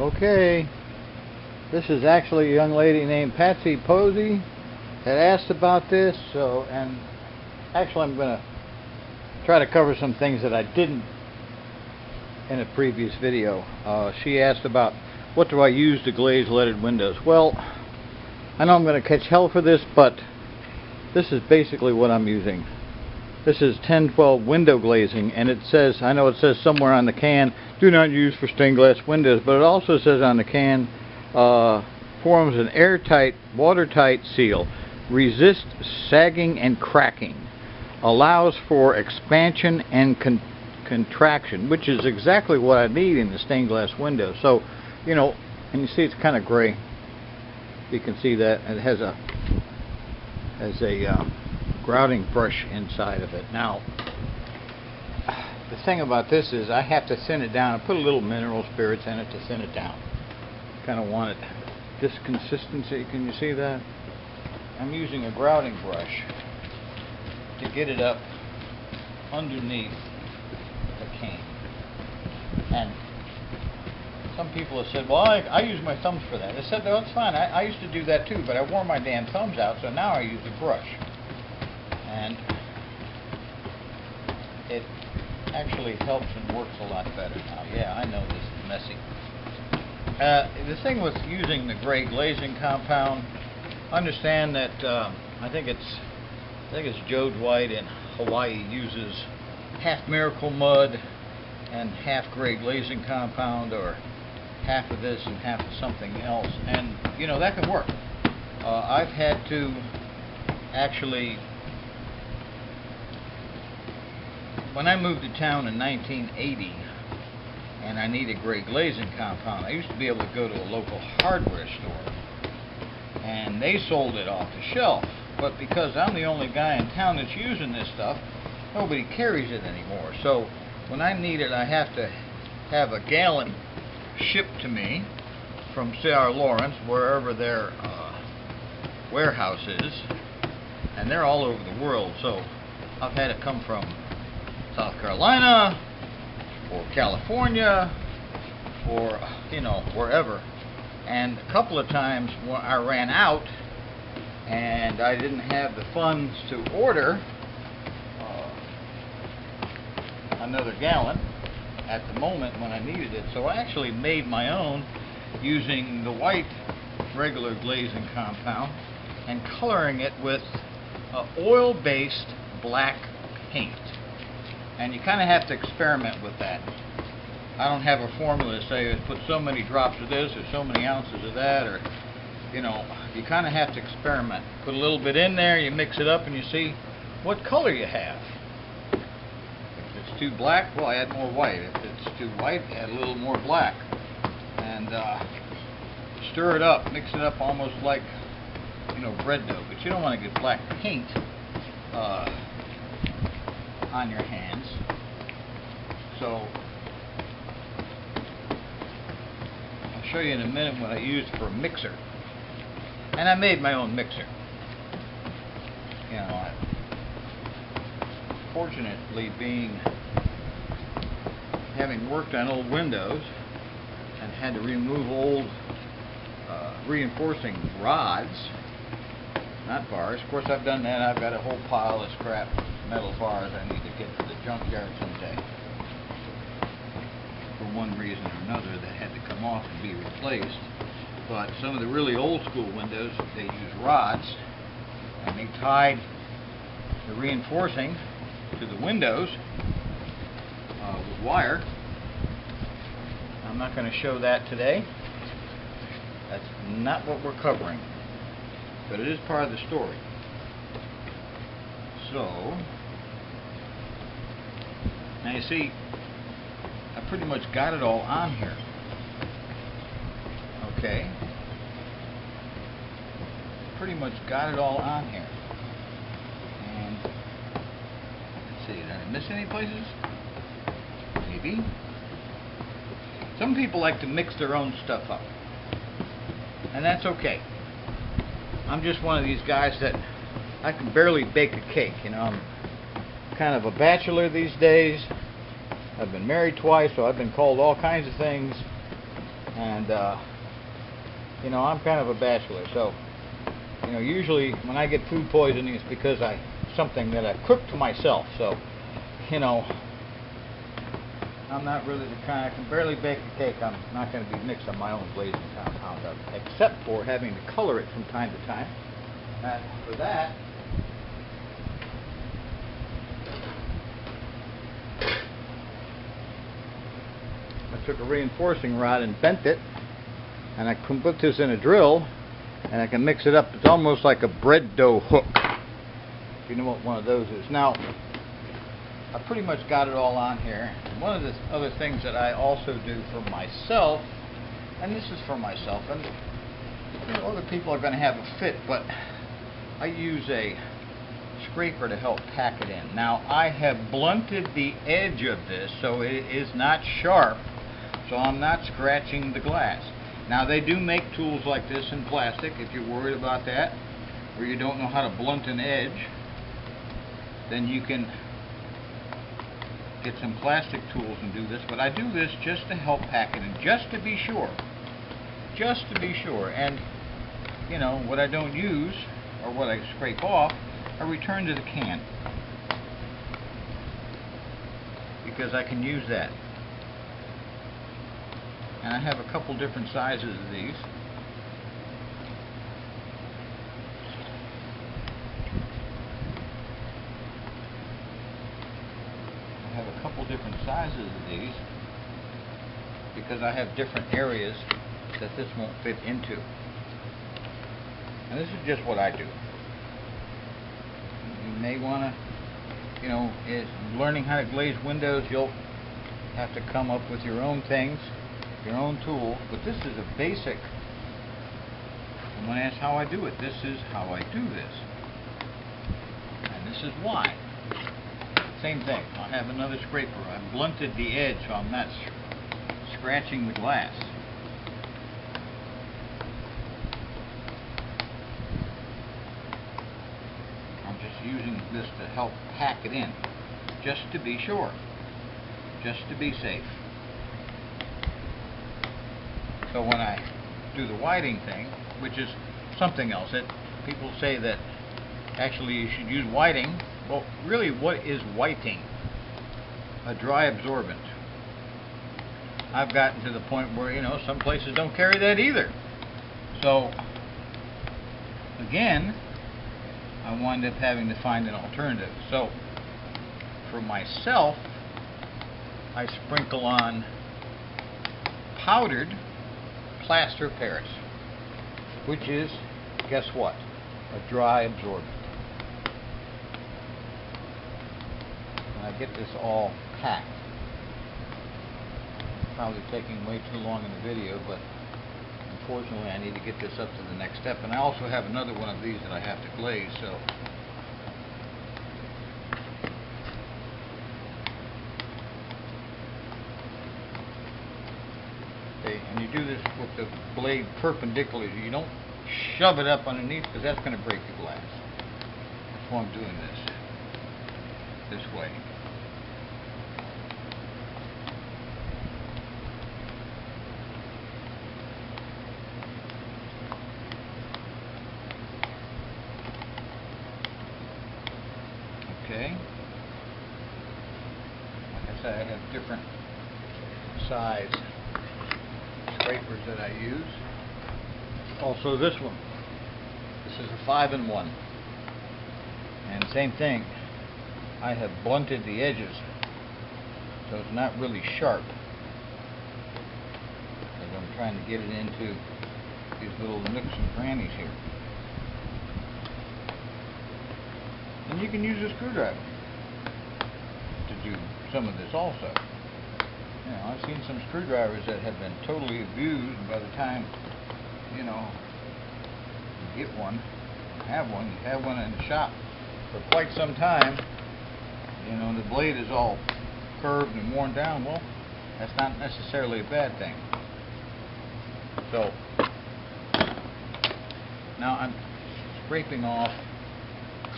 Okay, this is actually a young lady named Patsy Posey that asked about this. So, and actually I'm going to try to cover some things that I didn't in a previous video. She asked about what do I use to glaze leaded windows. Well, I know I'm going to catch hell for this, but this is basically what I'm using. This is 1012 window glazing, and it says, I know it says somewhere on the can, do not use for stained glass windows, but it also says on the can, forms an airtight, watertight seal, resists sagging and cracking, allows for expansion and contraction, which is exactly what I need in the stained glass window. So, you know, and you see it's kind of gray. You can see that it has a grouting brush inside of it. Now, the thing about this is I have to thin it down. I put a little mineral spirits in it to thin it down. Kind of want it this consistency. Can you see that? I'm using a grouting brush to get it up underneath the can. And some people have said, well, I use my thumbs for that. I said, no, it's fine. I used to do that too, but I wore my damn thumbs out, so now I use a brush. And it actually helps and works a lot better now. Yeah, I know this is messy. The thing with using the gray glazing compound, understand that I think it's J.E.G in Hawaii uses half Miracle Mud and half gray glazing compound, or half of this and half of something else, and you know that can work. I've had to actually, when I moved to town in 1980 and I needed gray glazing compound, I used to be able to go to a local hardware store and they sold it off the shelf, but because I'm the only guy in town that's using this stuff, nobody carries it anymore. So when I need it, I have to have a gallon shipped to me from C.R. Lawrence, wherever their warehouse is, and they're all over the world. So I've had it come from South Carolina or California or wherever, and a couple of times when I ran out and I didn't have the funds to order another gallon at the moment when I needed it, so I actually made my own using the white regular glazing compound and coloring it with oil-based black paint. And you kind of have to experiment with that. I don't have a formula to say put so many drops of this or so many ounces of that, or you kind of have to experiment. Put a little bit in there, you mix it up, and you see what color you have. If it's too black, well, add more white. If it's too white, add a little more black. And stir it up, mix it up almost like bread dough. But you don't want to get black paint on your hands. So I'll show you in a minute what I used for a mixer. And I made my own mixer. Fortunately, having worked on old windows and had to remove old reinforcing rods, not bars. Of course, I've done that. I've got a whole pile of scrap metal bars I need to get to the junkyard someday. For one reason or another, that had to come off and be replaced. But some of the really old school windows, they use rods, and they tied the reinforcing to the windows with wire. I'm not going to show that today. That's not what we're covering, but it is part of the story. So now you see, I pretty much got it all on here. Okay, pretty much got it all on here. And let's see, did I miss any places? Maybe. Some people like to mix their own stuff up, and that's okay. I'm just one of these guys that I can barely bake a cake. I'm kind of a bachelor these days. I've been married twice, so I've been called all kinds of things. And you know, I'm kind of a bachelor, so you know, usually when I get food poisoning, it's because something that I cooked myself. So you know, I'm not really the kind. I can barely bake a cake. I'm not going to be mixing my own glazing compound up, except for having to color it from time to time. And for that, I took a reinforcing rod and bent it, and I can put this in a drill, and I can mix it up. It's almost like a bread dough hook, if you know what one of those is. Now, I pretty much got it all on here. And one of the other things that I also do for myself, and this is for myself, and you know, other people are going to have a fit, but I use a scraper to help pack it in. Now, I have blunted the edge of this so it is not sharp, so I'm not scratching the glass. Now, they do make tools like this in plastic. If you're worried about that, or you don't know how to blunt an edge, then you can get some plastic tools and do this. But I do this just to help pack it in, just to be sure. Just to be sure. And, you know, what I don't use, or what I scrape off, I return to the can, because I can use that. And I have a couple different sizes of these. I have a couple different sizes of these because I have different areas that this won't fit into. And this is just what I do. You may want to, you know, learning how to glaze windows, you'll have to come up with your own things, your own tool, but this is a basic. Someone asks how I do it. This is how I do this. And this is why. Same thing. I have another scraper. I've blunted the edge so I'm not scratching the glass. I'm just using this to help pack it in, just to be sure, just to be safe. So when I do the whiting thing, which is something else, people say that actually you should use whiting. Well, really, what is whiting? A dry absorbent. I've gotten to the point where, you know, some places don't carry that either. So, again, I wind up having to find an alternative. So, for myself, I sprinkle on powdered plaster of Paris, which is, guess what? A dry absorbent. And I get this all packed. It's probably taking way too long in the video, but unfortunately I need to get this up to the next step. And I also have another one of these that I have to glaze, so okay, and you do this with the blade perpendicular. You don't shove it up underneath, because that's going to break the glass. That's why I'm doing this way. Okay. Like I said, I have different size scrapers that I use. Also this one. This is a 5-in-1. And same thing. I have blunted the edges so it's not really sharp, because I'm trying to get it into these little nooks and crannies here. And you can use a screwdriver to do some of this also. You know, I've seen some screwdrivers that have been totally abused, and by the time, you know, you get one, you have one in the shop for quite some time, you know, the blade is all curved and worn down. Well, that's not necessarily a bad thing. So, now I'm scraping off,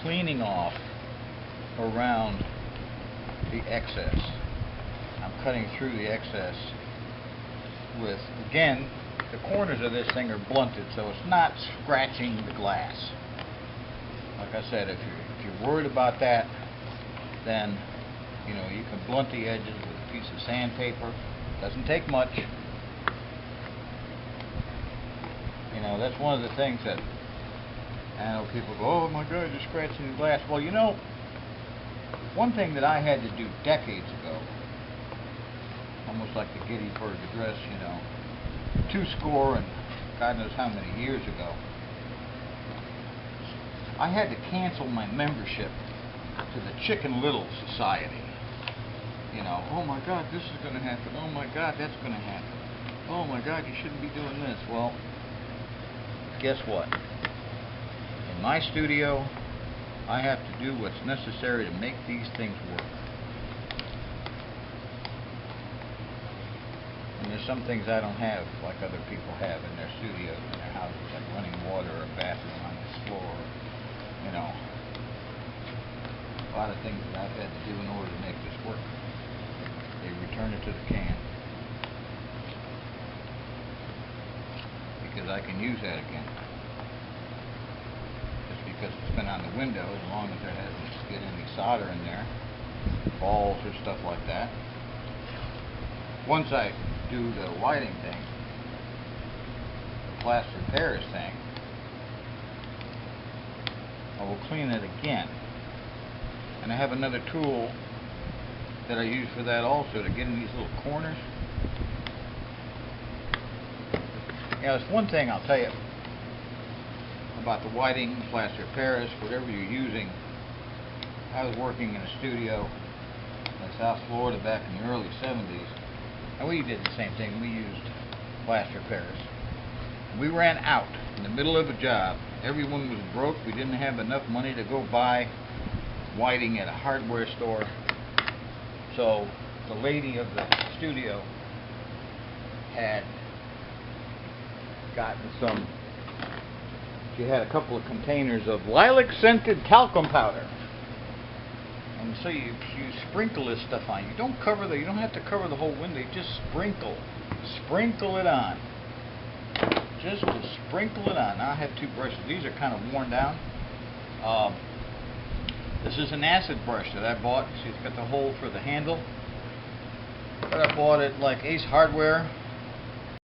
cleaning off around the excess. I'm cutting through the excess with, again, the corners of this thing are blunted, so it's not scratching the glass. Like I said, if you're worried about that, then you know you can blunt the edges with a piece of sandpaper. Doesn't take much. You know, that's one of the things that I know people go, "Oh my God, you're scratching the glass." Well, you know, one thing that I had to do decades ago, almost like the Gettysburg Address, you know, 2 score and God knows how many years ago, I had to cancel my membership to the Chicken Little Society. You know, oh my God, this is going to happen. Oh my God, that's going to happen. Oh my God, you shouldn't be doing this. Well, guess what? In my studio, I have to do what's necessary to make these things work. And there's some things I don't have like other people have in their studios, in their houses, like running water or a bathroom on this floor. You know, a lot of things that I've had to do in order to make this work. They return it to the can because I can use that again. Just because it's been on the window, as long as there hasn't get any solder in there, balls or stuff like that. Once I do the whiting thing, the plaster Paris thing, I will clean it again. And I have another tool that I use for that also, to get in these little corners. Yeah, there's one thing I'll tell you about the whiting, plaster Paris, whatever you're using. I was working in a studio in South Florida back in the early 70s, and we did the same thing. We used plaster Paris. We ran out in the middle of a job. Everyone was broke. We didn't have enough money to go buy whiting at a hardware store. So the lady of the studio had gotten some, she had a couple of containers of lilac scented talcum powder. And so you sprinkle this stuff on. You don't have to cover the whole window. You just sprinkle it on. Just to sprinkle it on. Now I have 2 brushes. These are kind of worn down. This is an acid brush that I bought. See, it's got the hole for the handle. But I bought it like Ace Hardware.